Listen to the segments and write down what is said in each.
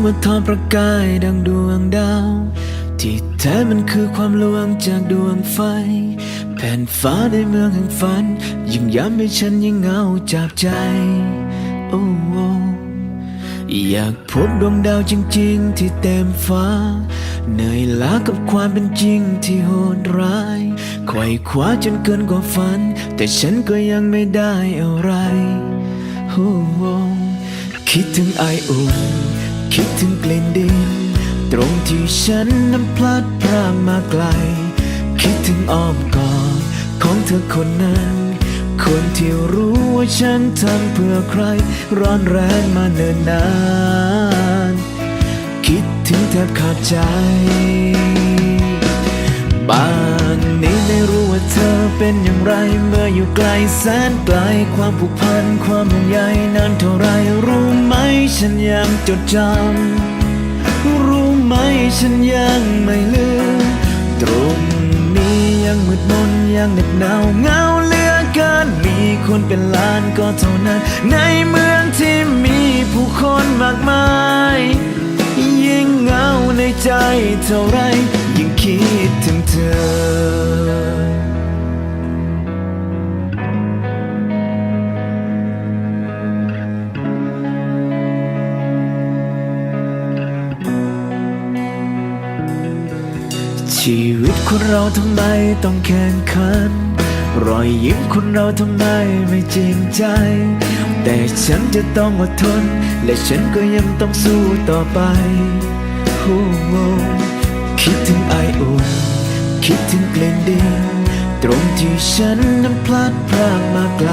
ว่าทอประกายดังดวงดาวที่แท้มันคือความลวงจากดวงไฟแผ่นฟ้าในเมืองแห่งฝันยิ่งย้ำให้ฉันยิ่งเหงาจับใจโอ้อยากพบดวงดาวจริงๆที่เต็มฟ้าเหนื่อยล้ากับความเป็นจริงที่โหดร้ายไขว่คว้าจนเกินกว่าฝันแต่ฉันก็ยังไม่ได้อะไรคิดถึงไออุ่นคิดถึงกลิ่นดินตรงที่ฉันนั้นพลัดพรากมาไกลคิดถึงอ้อมกอดของเธอคนนั้นคนที่รู้ว่าฉันทำเพื่อใครร้อนแรงมาเนิ่นนานคิดถึงแทบขาดใจบ้านนี้ไม่รู้ว่าเธอเป็นอย่างไรเมื่ออยู่ไกลแสนไกลความผูกพันความห่วงใยนานเท่าไรรู้ไหมฉันยังจดจำรู้ไหมฉันยังไม่ลืมตรงนี้ยังมืดมนยังเหน็บหนาวเหงาเหลือเกินมีคนเป็นล้านก็เท่านั้นในเมืองที่มีผู้คนมากมายยิ่งเหงาในใจเท่าไรยิ่งคิดถึงเธอชีวิตคนเราทำไมต้องแข่งขันรอยยิ้มคนเราทำไมไม่จริงใจแต่ฉันจะต้องอดทนและฉันก็ยังต้องสู้ต่อไปคิดถึงไออุ่นคิดถึงกลิ่นดินตรงที่ฉันนั้นพลัดพรากมาไกล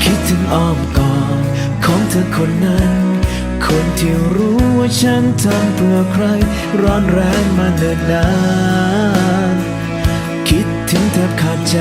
คิดถึงอ้อมกอดของเธอคนนั้นคนที่รู้ว่าฉันทำเพื่อใครร้อนแรงมาเนิ่นนานคิดถึงแทบขาดใจ